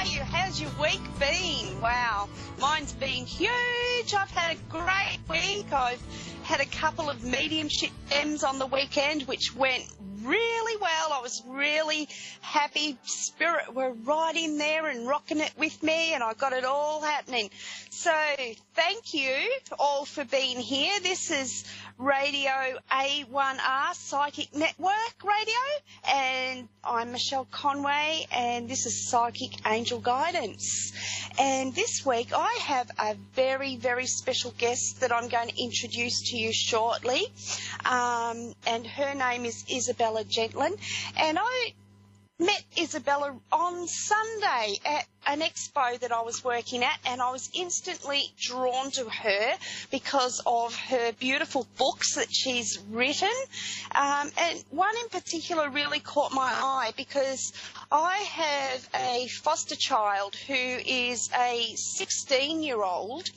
are you? How's your week been? Wow, mine's been huge. I've had a great week. I've had a couple of mediumship M's on the weekend, which went really well. I was really happy. Spirit were right in there and rocking it with me, and I got it all happening. So thank you all for being here. This is Radio A1R Psychic Network Radio, and I'm Michelle Conway, and this is Psychic Angel Guidance. And this week I have a very, very special guest that I'm going to introduce to you shortly, and her name is Isabella Gentlin, and I met Isabella on Sunday at an expo that I was working at, and I was instantly drawn to her because of her beautiful books that she's written, and one in particular really caught my eye because I have a foster child who is a 16-year-old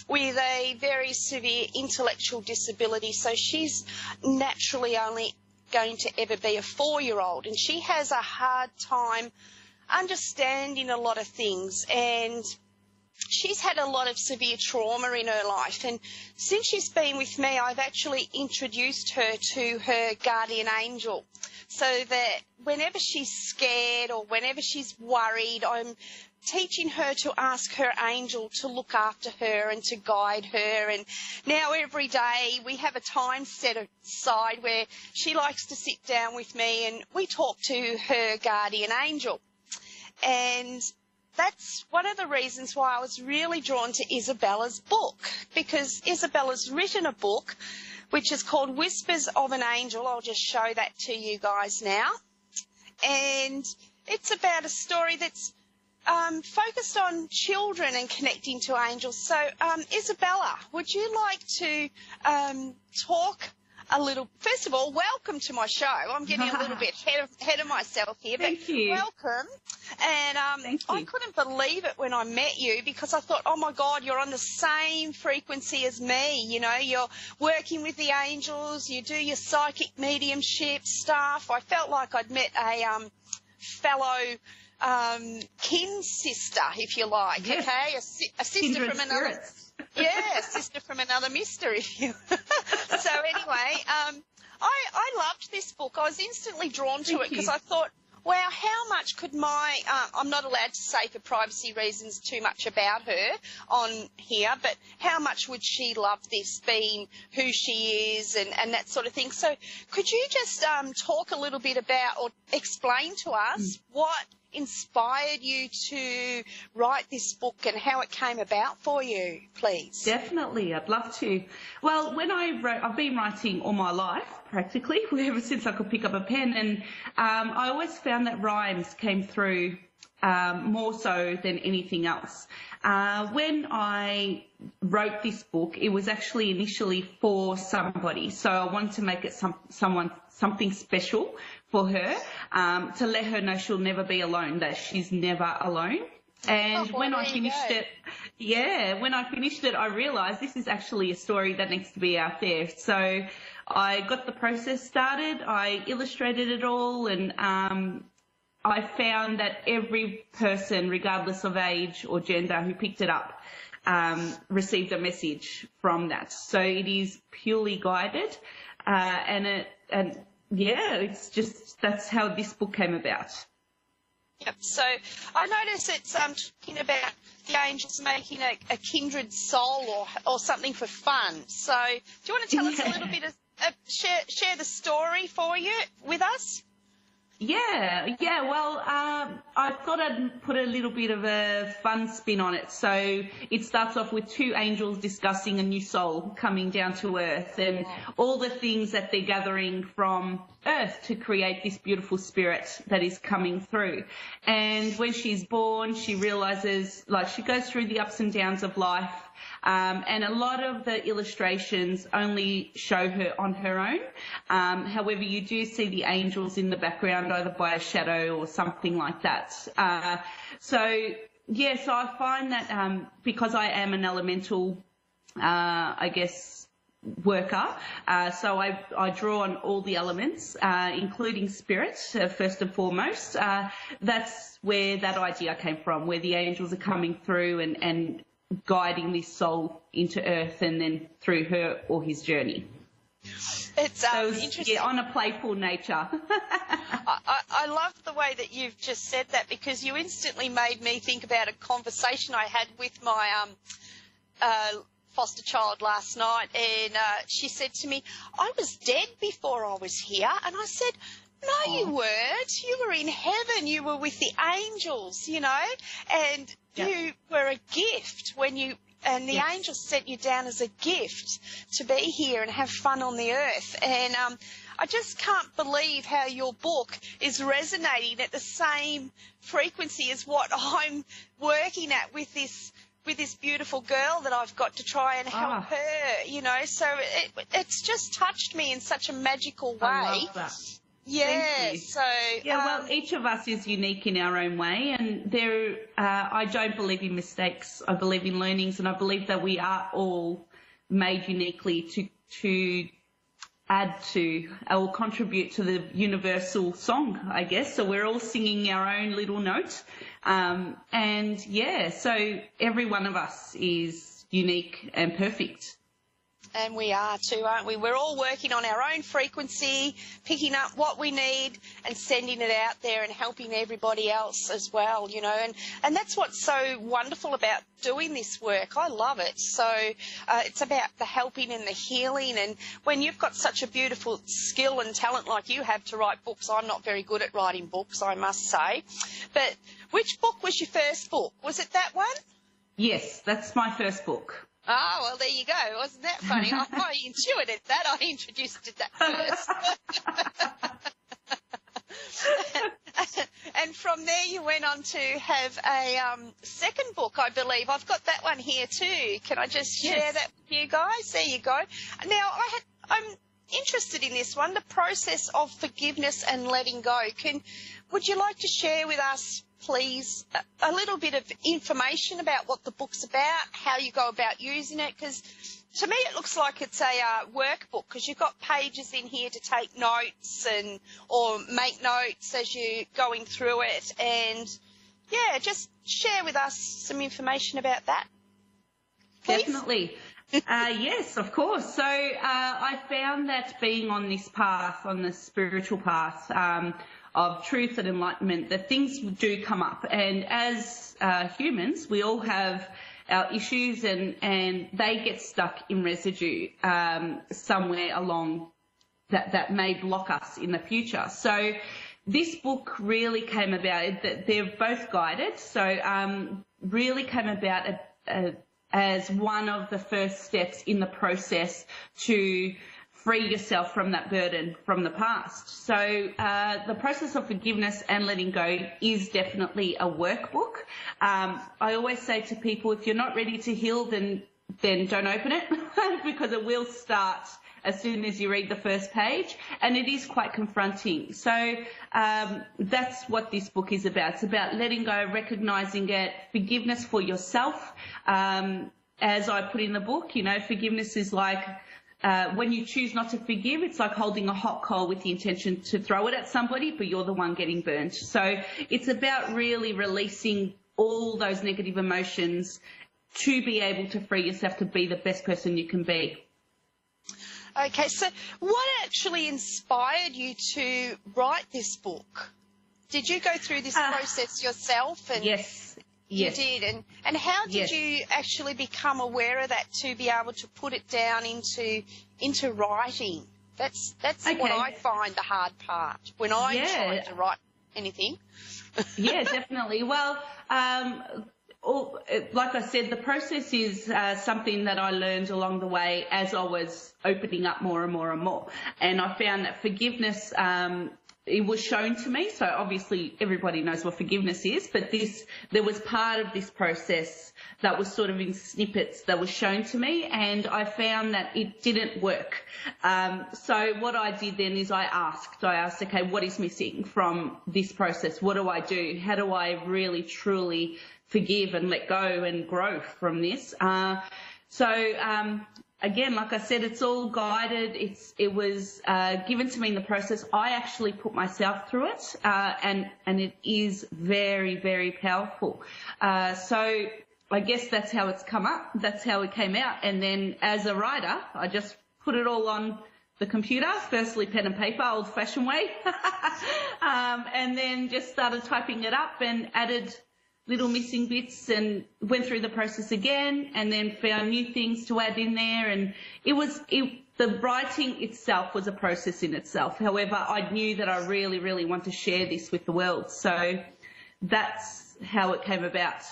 with a very severe intellectual disability, so she's naturally only going to ever be a 4-year-old, and she has a hard time understanding a lot of things, and she's had a lot of severe trauma in her life. And since she's been with me, I've actually introduced her to her guardian angel, so that whenever she's scared or whenever she's worried, I'm teaching her to ask her angel to look after her and to guide her. And now every day we have a time set aside where she likes to sit down with me and we talk to her guardian angel. And that's one of the reasons why I was really drawn to Isabella's book, because Isabella's written a book which is called Whispers of an Angel. I'll just show that to you guys now. And it's about a story that's focused on children and connecting to angels. So, Isabella, would you like to talk a little? First of all, welcome to my show. I'm getting a little bit ahead of myself here. Thank you. Welcome. And Thank you. I couldn't believe it when I met you, because I thought, oh, my God, you're on the same frequency as me. You know, you're working with the angels. You do your psychic mediumship stuff. I felt like I'd met a fellow kin sister, if you like, yes. Okay, a sister Kindred from another, spirits. yeah, a sister from another mister, if you. So anyway, I loved this book. I was instantly drawn to it because I thought, wow, how much could my, I'm not allowed to say for privacy reasons too much about her on here, but how much would she love this, being who she is and that sort of thing. So could you just talk a little bit about, or explain to us what inspired you to write this book and how it came about for you, please? Definitely, I'd love to. Well, when I've been writing all my life, practically, ever since I could pick up a pen, and I always found that rhymes came through more so than anything else. When I wrote this book, it was actually initially for somebody, so I wanted to make it something special for her, to let her know she'll never be alone, that she's never alone. And when I finished it, I realised this is actually a story that needs to be out there. So I got the process started, I illustrated it all, and I found that every person, regardless of age or gender, who picked it up received a message from that. So it is purely guided, it's just, that's how this book came about. Yep. So I notice it's talking about the angels making a kindred soul or something for fun. So do you want to tell us a little bit of share the story with us? Yeah. Well, I thought I'd put a little bit of a fun spin on it. So it starts off with two angels discussing a new soul coming down to Earth and all the things that they're gathering from Earth to create this beautiful spirit that is coming through. And when she's born, she realizes, like, she goes through the ups and downs of life. And a lot of the illustrations only show her on her own. However, you do see the angels in the background, either by a shadow or something like that. So I find that because I am an elemental, worker. So I draw on all the elements, including spirit, first and foremost. That's where that idea came from, where the angels are coming through and guiding this soul into earth and then through her or his journey. It's interesting. Yeah, on a playful nature. I love the way that you've just said that, because you instantly made me think about a conversation I had with my foster child last night, and she said to me, I was dead before I was here. And I said, no, you weren't. You were in heaven. You were with the angels, you know, and you were a gift and the angels sent you down as a gift to be here and have fun on the earth. And I just can't believe how your book is resonating at the same frequency as what I'm working at with this beautiful girl that I've got to try and help her, you know. So it's just touched me in such a magical way. I love that. Yeah, so... Yeah, well, each of us is unique in our own way, and I don't believe in mistakes. I believe in learnings, and I believe that we are all made uniquely to add to or contribute to the universal song, I guess. So we're all singing our own little note. And, yeah, so every one of us is unique and perfect. And we are too, aren't we? We're all working on our own frequency, picking up what we need and sending it out there and helping everybody else as well, you know. And that's what's so wonderful about doing this work. I love it. So it's about the helping and the healing. And when you've got such a beautiful skill and talent like you have to write books, I'm not very good at writing books, I must say. But which book was your first book? Was it that one? Yes, that's my first book. Oh, well, there you go. Wasn't that funny? I intuited that. I introduced it that first. And from there you went on to have a second book, I believe. I've got that one here too. Can I just share that with you guys? There you go. Now, I'm interested in this one, the process of forgiveness and letting go. Would you like to share with us, please, a little bit of information about what the book's about, how you go about using it? Because to me it looks like it's a workbook, because you've got pages in here to take notes or make notes as you're going through it. And, yeah, just share with us some information about that, please. Definitely. Yes, of course. So I found that being on this path, on the spiritual path, of truth and enlightenment, that things do come up. And as humans, we all have our issues and they get stuck in residue somewhere along that may block us in the future. So this book really came about, that they're both guided, so really came about as one of the first steps in the process to free yourself from that burden from the past. So the process of forgiveness and letting go is definitely a workbook. I always say to people, if you're not ready to heal, then don't open it because it will start as soon as you read the first page, and it is quite confronting. So that's what this book is about. It's about letting go, recognising it, forgiveness for yourself. As I put in the book, you know, forgiveness is like when you choose not to forgive, it's like holding a hot coal with the intention to throw it at somebody, but you're the one getting burnt. So it's about really releasing all those negative emotions to be able to free yourself to be the best person you can be. Okay, so what actually inspired you to write this book? Did you go through this process yourself? And yes. You did. And how did you actually become aware of that to be able to put it down into writing? That's what I find the hard part when I'm trying to write anything. Yeah, definitely. Well, like I said, the process is something that I learned along the way as I was opening up more and more and more. And I found that forgiveness, it was shown to me. So obviously everybody knows what forgiveness is, but there was part of this process that was sort of in snippets that was shown to me, and I found that it didn't work. So what I did then is I asked, okay, what is missing from this process? What do I do? How do I really, truly forgive and let go and grow from this? So again, like I said, it's all guided. It was given to me in the process. I actually put myself through it, and it is very, very powerful. So I guess that's how it's come up. That's how it came out. And then as a writer, I just put it all on the computer, firstly pen and paper, old-fashioned way, and then just started typing it up and added little missing bits and went through the process again and then found new things to add in there. And the writing itself was a process in itself. However, I knew that I really, really want to share this with the world. So that's how it came about.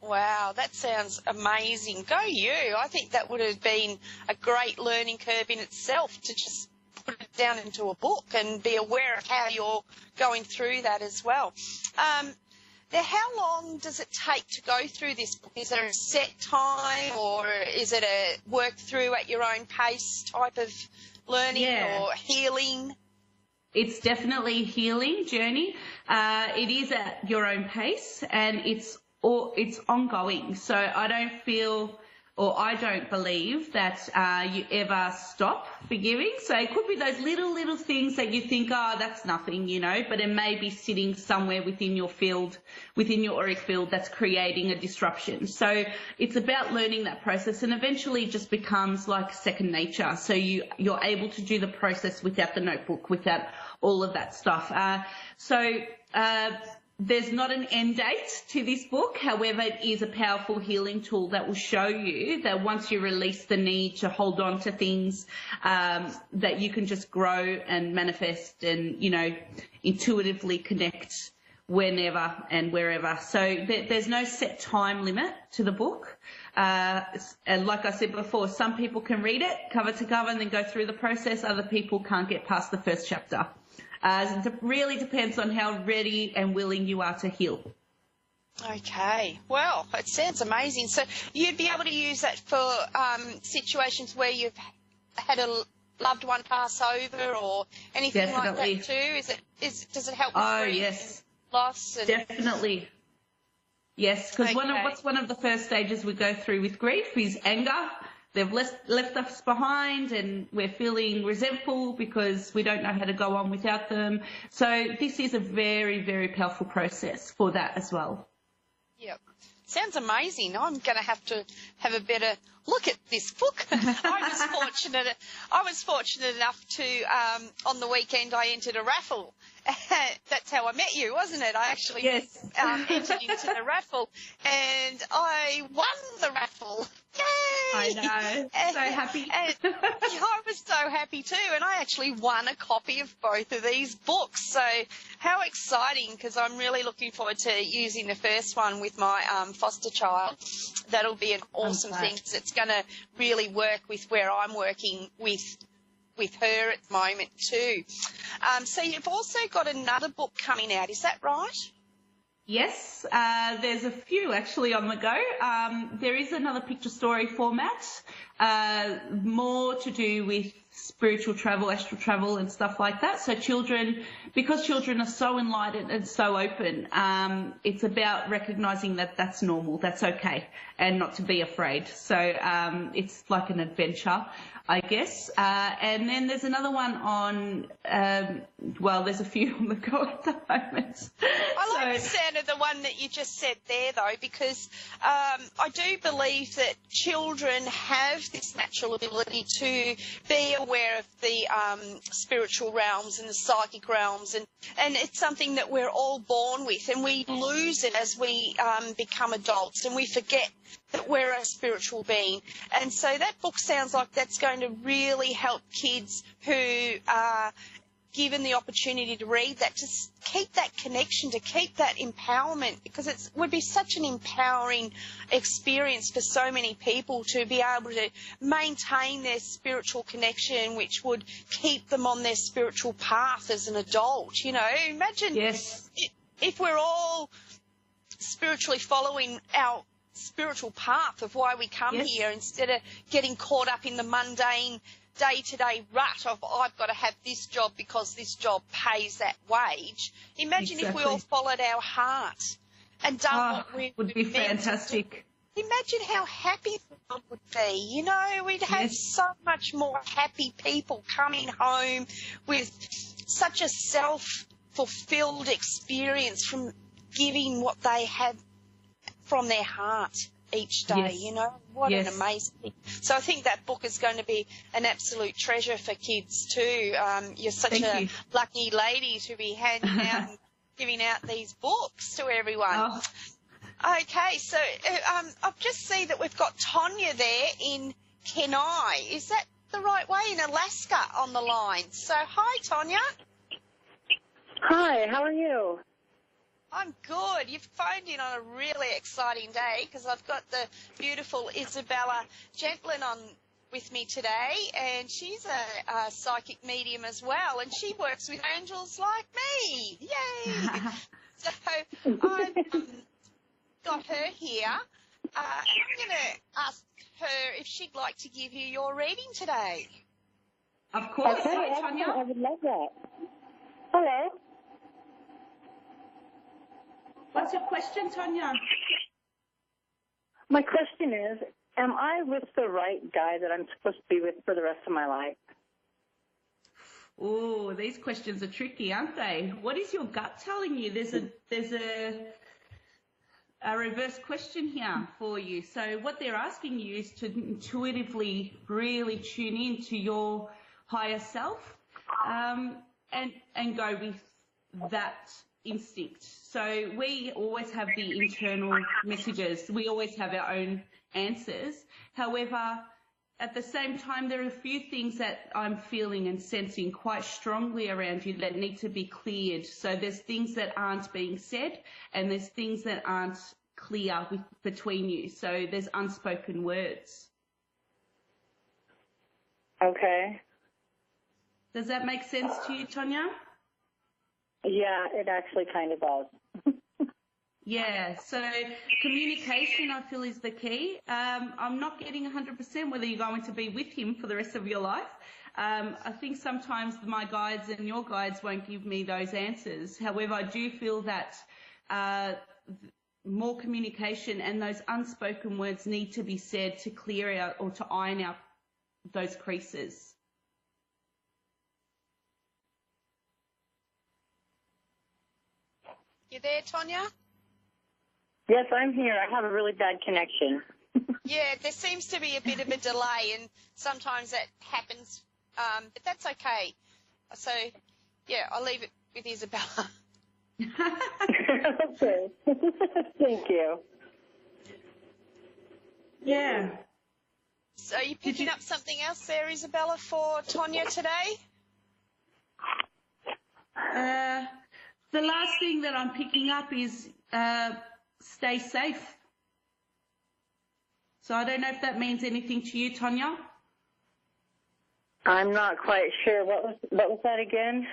Wow, that sounds amazing. Go you. I think that would have been a great learning curve in itself to just put it down into a book and be aware of how you're going through that as well. Now, how long does it take to go through this book? Is there a set time, or is it a work through at your own pace type of learning or healing? It's definitely a healing journey. It is at your own pace, and it's ongoing. So I don't feel, or I don't believe that you ever stop forgiving. So it could be those little things that you think, oh, that's nothing, but it may be sitting somewhere within your field, within your auric field, that's creating a disruption. So it's about learning that process, and eventually it just becomes like second nature. So you're able to do the process without the notebook, without all of that stuff. There's not an end date to this book. However, it is a powerful healing tool that will show you that once you release the need to hold on to things, that you can just grow and manifest and, intuitively connect whenever and wherever. So there's no set time limit to the book. And like I said before, some people can read it cover to cover and then go through the process. Other people can't get past the first chapter. It really depends on how ready and willing you are to heal. Okay. Well, it sounds amazing. So you'd be able to use that for situations where you've had a loved one pass over or anything Definitely. like that too? Does it help with grief, yes. loss? Definitely. Yes, because one of the first stages we go through with grief is anger. They've left us behind and we're feeling resentful because we don't know how to go on without them. So this is a very, very powerful process for that as well. Yep. Sounds amazing. I'm going to have a better look at this book. I was fortunate enough to, on the weekend, I entered a raffle. That's how I met you, wasn't it? I actually entered into the raffle and I won the raffle. Yay! I know. So happy. I was so happy too. And I actually won a copy of both of these books. So how exciting, because I'm really looking forward to using the first one with my foster child. That'll be an awesome thing because it's going to really work with where I'm working with her at the moment too. So you've also got another book coming out, is that right? Yes, there's a few actually on the go. There is another picture story format, more to do with spiritual travel, astral travel and stuff like that. So because children are so enlightened and so open, it's about recognising that that's normal, that's okay, and not to be afraid. So it's like an adventure, I guess. And then there's another one on, there's a few on the go at the moment. I like the sound of the one that you just said there, though, because I do believe that children have this natural ability to be aware of the spiritual realms and the psychic realms, and it's something that we're all born with, and we lose it as we become adults, and we forget that we're a spiritual being. And so that book sounds like that's going to really help kids who are given the opportunity to read that, to keep that connection, to keep that empowerment, because it would be such an empowering experience for so many people to be able to maintain their spiritual connection, which would keep them on their spiritual path as an adult. Imagine if we're all spiritually following our spiritual path of why we come here, instead of getting caught up in the mundane day-to-day rut of I've got to have this job because this job pays that wage. Imagine if we all followed our heart and done what we would be fantastic. imagine how happy the world would be. You know, we'd have so much more happy people coming home with such a self-fulfilled experience from giving what they have from their heart each day. You know, what an amazing thing. So I think that book is going to be an absolute treasure for kids too. You're such a lucky lady to be handing out and giving out these books to everyone. Oh. Okay, so I've just seen that we've got Tonya there in Kenai. Is that the right way? In Alaska on the line. So hi, Tonya. Hi, how are you? I'm good. You've phoned in on a really exciting day because I've got the beautiful Isabella Gentlin on with me today, and she's a psychic medium as well, and she works with angels like me. Yay! So I've got her here. I'm going to ask her if she'd like to give you your reading today. Of course. Okay, Hi, Tonya. I would love that. Hello. What's your question, Tonya? My question is, am I with the right guy that I'm supposed to be with for the rest of my life? Oh, these questions are tricky, aren't they? What is your gut telling you? There's a reverse question here for you. So what they're asking you is to intuitively really tune in to your higher self and go with that instinct. So we always have the internal messages. We always have our own answers. However, at the same time, there are a few things that I'm feeling and sensing quite strongly around you that need to be cleared. So there's things that aren't being said, and there's things that aren't clear between you. So there's unspoken words. Okay. Does that make sense to you, Tonya? Yeah, it actually kind of does. Yeah, so communication, I feel, is the key. I'm not getting 100% whether you're going to be with him for the rest of your life. I think sometimes my guides and your guides won't give me those answers. However, I do feel that more communication and those unspoken words need to be said to clear out or to iron out those creases. You there, Tonya? Yes, I'm here. I have a really bad connection. Yeah, there seems to be a bit of a delay, and sometimes that happens, but that's okay. So, yeah, I'll leave it with Isabella. Okay. Thank you. Yeah. So are you picking up something else there, Isabella, for Tonya today? The last thing that I'm picking up is stay safe. So I don't know if that means anything to you, Tonya. I'm not quite sure. What was that again?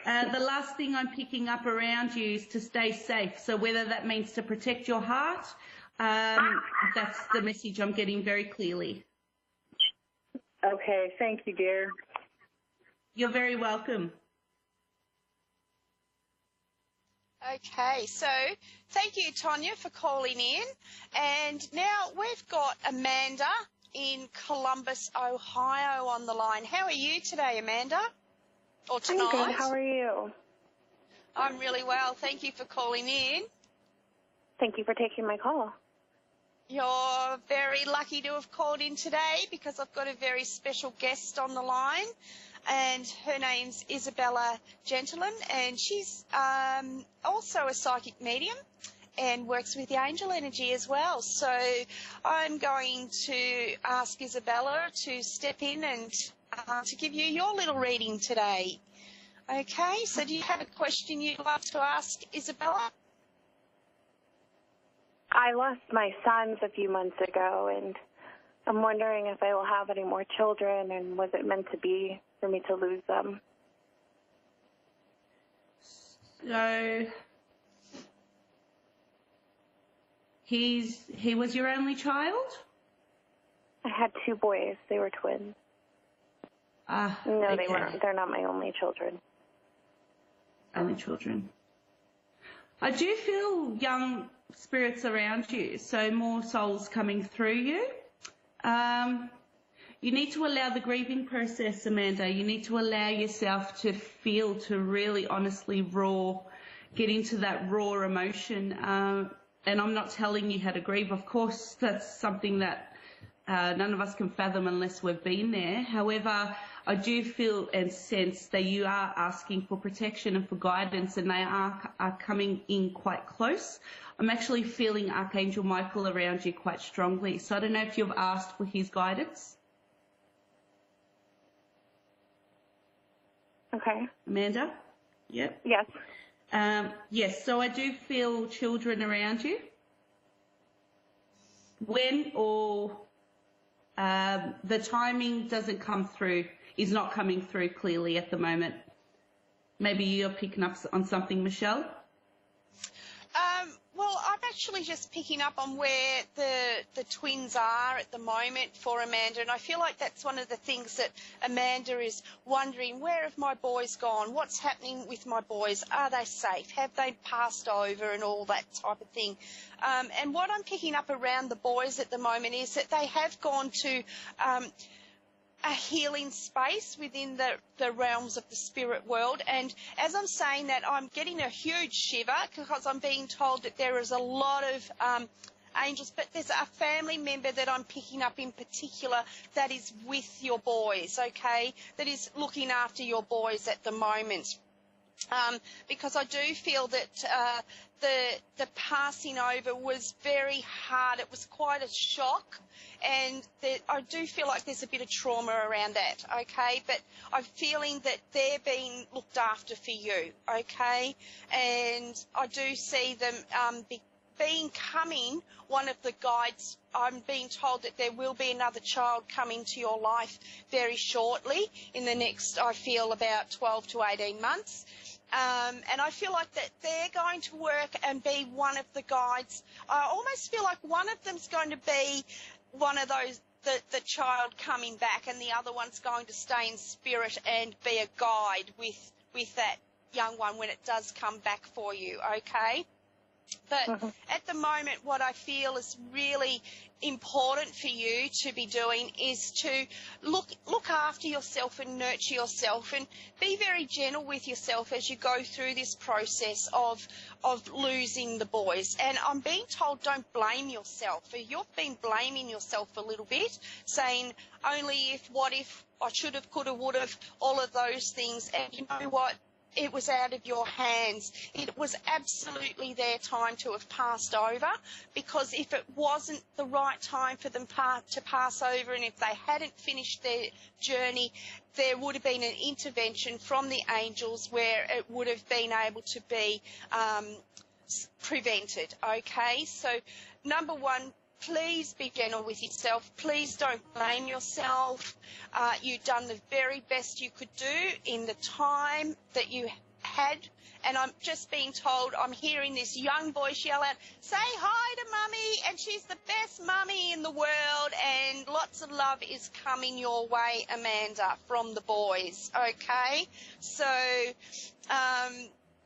The last thing I'm picking up around you is to stay safe. So whether that means to protect your heart, that's the message I'm getting very clearly. Okay, thank you, dear. You're very welcome. Okay, so thank you, Tonya, for calling in. And now we've got Amanda in Columbus, Ohio on the line. How are you today, Amanda? Or tonight? I'm good. How are you? I'm really well. Thank you for calling in. Thank you for taking my call. You're very lucky to have called in today because I've got a very special guest on the line, and her name's Isabella Gentlin, and she's also a psychic medium and works with the angel energy as well. So I'm going to ask Isabella to step in and to give you your little reading today. Okay, so do you have a question you'd like to ask Isabella? I lost my sons a few months ago, and I'm wondering if I will have any more children, and was it meant to be for me to lose them? So he was your only child? I had two boys. They were twins. No, okay. they weren't. They're not my only children. Only children. I do feel young spirits around you, so more souls coming through you. You need to allow the grieving process, Amanda. You need to allow yourself to feel, to really honestly get into that raw emotion. And I'm not telling you how to grieve. Of course, that's something that none of us can fathom unless we've been there. However, I do feel and sense that you are asking for protection and for guidance, and they are coming in quite close. I'm actually feeling Archangel Michael around you quite strongly. So I don't know if you've asked for his guidance. Okay. Amanda? Yep. Yes. Yes, so I do feel children around you. When or the timing doesn't come through, is not coming through clearly at the moment. Maybe you're picking up on something, Michelle? Well, I'm actually just picking up on where the twins are at the moment for Amanda, and I feel like that's one of the things that Amanda is wondering, where have my boys gone? What's happening with my boys? Are they safe? Have they passed over and all that type of thing? And what I'm picking up around the boys at the moment is that they have gone to a healing space within the realms of the spirit world. And as I'm saying that, I'm getting a huge shiver because I'm being told that there is a lot of angels, but there's a family member that I'm picking up in particular that is with your boys, okay, that is looking after your boys at the moment. Because I do feel that the passing over was very hard. It was quite a shock, and I do feel like there's a bit of trauma around that, okay? But I'm feeling that they're being looked after for you, okay? And I do see them becoming one of the guides. I'm being told that there will be another child coming to your life very shortly in the next, I feel, about 12 to 18 months. And I feel like that they're going to work and be one of the guides. I almost feel like one of them's going to be one of those, the child coming back, and the other one's going to stay in spirit and be a guide with that young one when it does come back for you, okay? But at the moment, what I feel is really important for you to be doing is to look after yourself and nurture yourself, and be very gentle with yourself as you go through this process of losing the boys. And I'm being told don't blame yourself. You've been blaming yourself a little bit, saying only if, what if, I should have, could have, would have, all of those things. And you know what? It was out of your hands. It was absolutely their time to have passed over, because if it wasn't the right time for them to pass over, and if they hadn't finished their journey, there would have been an intervention from the angels where it would have been able to be prevented, okay? So, number one, please be gentle with yourself. Please don't blame yourself. You've done the very best you could do in the time that you had. And I'm just being told, I'm hearing this young voice yell out, say hi to Mummy, and she's the best mummy in the world, and lots of love is coming your way, Amanda, from the boys, okay? So,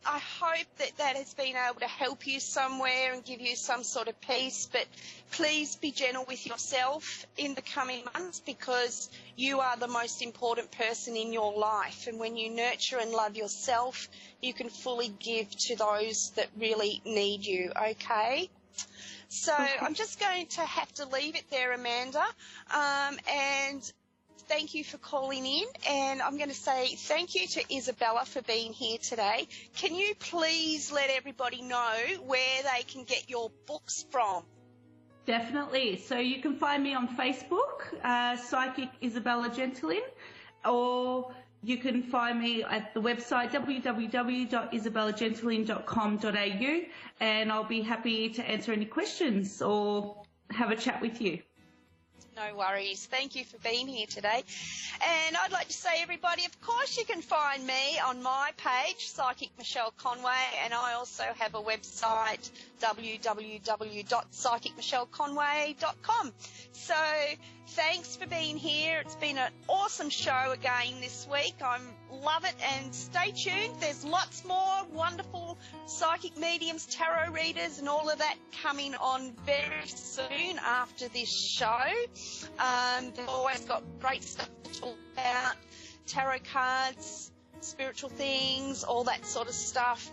I hope that has been able to help you somewhere and give you some sort of peace, but please be gentle with yourself in the coming months, because you are the most important person in your life, and when you nurture and love yourself, you can fully give to those that really need you, okay? So I'm just going to have to leave it there, Amanda, and thank you for calling in, and I'm going to say thank you to Isabella for being here today. Can you please let everybody know where they can get your books from? Definitely. So you can find me on Facebook, Psychic Isabella Gentlein, or you can find me at the website www.isabellagentlein.com.au, and I'll be happy to answer any questions or have a chat with you. No worries. Thank you for being here today. And I'd like to say, everybody, of course you can find me on my page, Psychic Michelle Conway, and I also have a website, www.psychicmichelleconway.com. So thanks for being here. It's been an awesome show again this week. I love it, and stay tuned. There's lots more wonderful psychic mediums, tarot readers, and all of that coming on very soon after this show. They've always got great stuff to talk about, tarot cards, spiritual things, all that sort of stuff.